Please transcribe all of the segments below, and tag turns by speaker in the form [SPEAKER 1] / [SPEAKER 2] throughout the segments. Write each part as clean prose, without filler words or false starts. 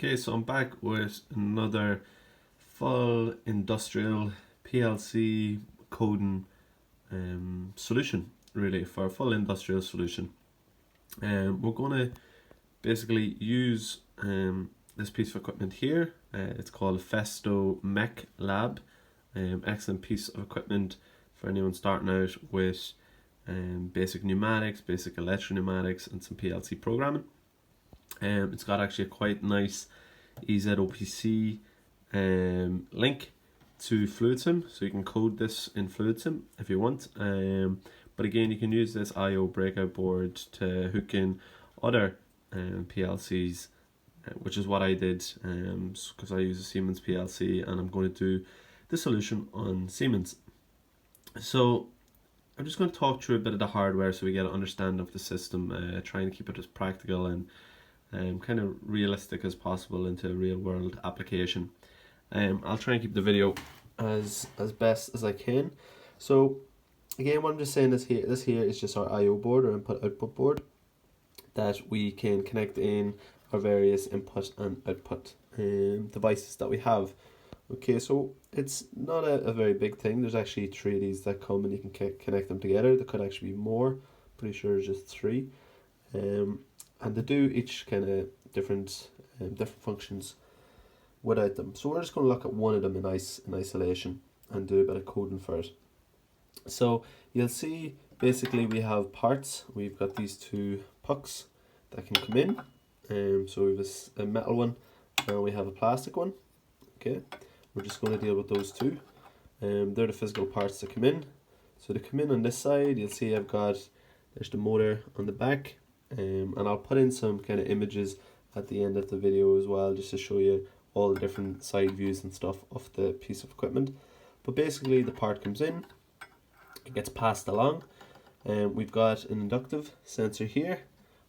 [SPEAKER 1] Okay, so I'm back with another full industrial PLC coding solution, really, for a full industrial solution. We're going to basically use this piece of equipment here. It's called Festo Mech Lab. Excellent piece of equipment for anyone starting out with basic pneumatics, basic electro-pneumatics, and some PLC programming. It's got actually a quite nice EZOPC link to FluidSim, so you can code this in FluidSim if you want. But again, you can use this I/O breakout board to hook in other PLCs, which is what I did, because I use a Siemens PLC and I'm going to do the solution on Siemens. So I'm just going to talk through a bit of the hardware so we get an understanding of the system, trying to keep it as practical and kind of realistic as possible into a real world application. I'll try and keep the video as best as I can. So again, what I'm just saying is this here is just our I/O board, or input output board, that we can connect in our various input and output devices that we have. Okay, so it's not a very big thing. There's actually 3 of these that come and you can connect them together. There could actually be more. Pretty sure there's just 3. And they do each kind of different functions without them. So we're just going to look at one of them in isolation and do a bit of coding for it. So you'll see basically we have parts. We've got these 2 pucks that can come in. So we have a metal one and we have a plastic one. Okay, we're just going to deal with those 2. They're the physical parts that come in. So to come in on this side, you'll see there's the motor on the back. And I'll put in some kind of images at the end of the video as well, just to show you all the different side views and stuff of the piece of equipment. But basically the part comes in, it gets passed along, and we've got an inductive sensor here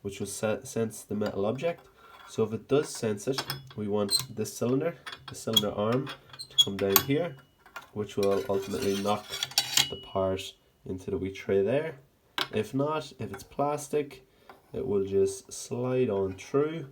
[SPEAKER 1] which will sense the metal object. So if it does sense it, we want this cylinder, the cylinder arm, to come down here, which will ultimately knock the part into the wee tray there. If not, if it's plastic, it will just slide on through,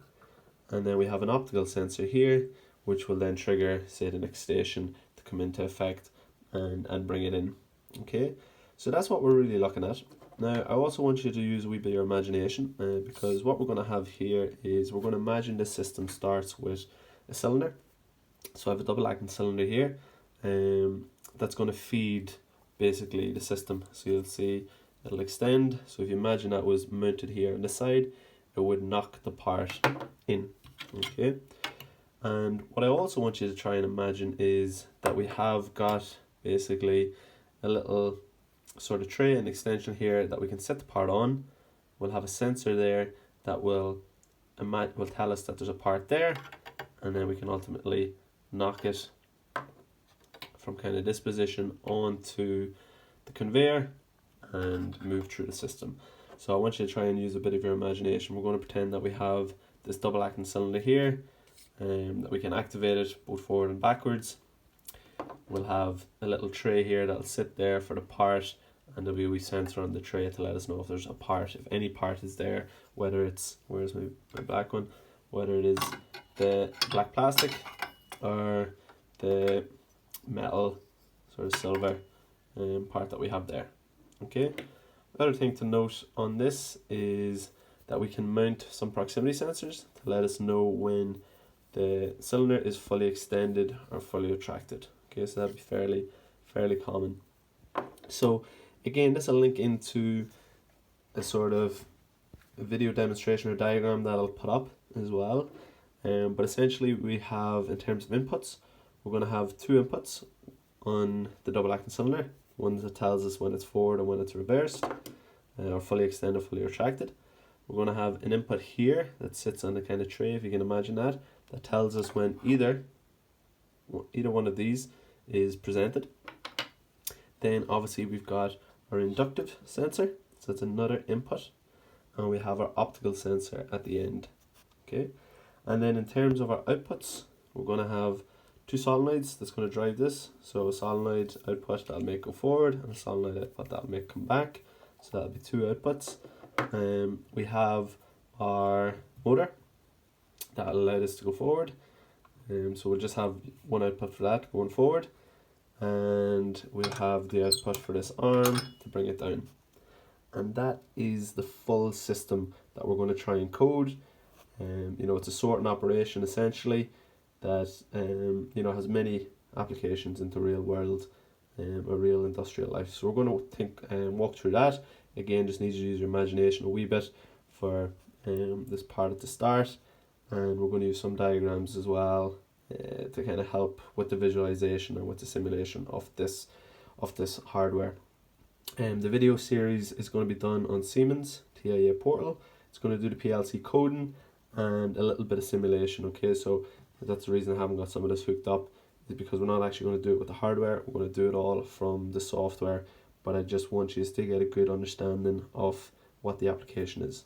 [SPEAKER 1] and then we have an optical sensor here which will then trigger, say, the next station to come into effect and bring it in. Okay, so that's what we're really looking at. Now I also want you to use a wee bit of your imagination, because what we're going to have here is we're going to imagine this system starts with a cylinder. So I have a double acting cylinder here that's going to feed basically the system. So you'll see it'll extend. So if you imagine that was mounted here on the side, it would knock the part in. Okay, and what I also want you to try and imagine is that we have got basically a little sort of tray and extension here that we can set the part on. We'll have a sensor there that will tell us that there's a part there, and then we can ultimately knock it from kind of this position onto the conveyor and move through the system. So I want you to try and use a bit of your imagination. We're going to pretend that we have this double acting cylinder here, that we can activate it both forward and backwards. We'll have a little tray here that'll sit there for the part, and there'll be a wee sensor on the tray to let us know if there's a part, if any part is there, whether it's, where's my black one, whether it is the black plastic or the metal sort of silver part that we have there. Okay, another thing to note on this is that we can mount some proximity sensors to let us know when the cylinder is fully extended or fully retracted. Okay, so that'd be fairly common. So again, this will link into a sort of a video demonstration or diagram that I'll put up as well. But essentially we have, in terms of inputs, we're going to have 2 inputs on the double acting cylinder. One that tells us when it's forward and when it's reversed, or fully extended, fully retracted. We're going to have an input here that sits on the kind of tray, if you can imagine that tells us when either one of these is presented. Then obviously we've got our inductive sensor, so it's another input, and we have our optical sensor at the end. Okay, and then in terms of our outputs, we're going to have 2 solenoids that's going to drive this. So a solenoid output that'll make go forward, and a solenoid output that'll make come back. So that'll be 2 outputs. We have our motor, That'll allow this to go forward. So we'll just have one output for that going forward, and we'll have the output for this arm to bring it down. And that is the full system that we're going to try and code. You know, it's a sorting operation essentially that you know, has many applications into real world, a real industrial life. So we're going to walk through that. Again, just need you to use your imagination a wee bit for this part at the start, and we're going to use some diagrams as well to kind of help with the visualization and with the simulation of this hardware. The video series is going to be done on Siemens TIA portal. It's going to do the PLC coding and a little bit of simulation. Okay, so that's the reason I haven't got some of this hooked up, is because we're not actually going to do it with the hardware. We're going to do it all from the software, but I just want you to get a good understanding of what the application is.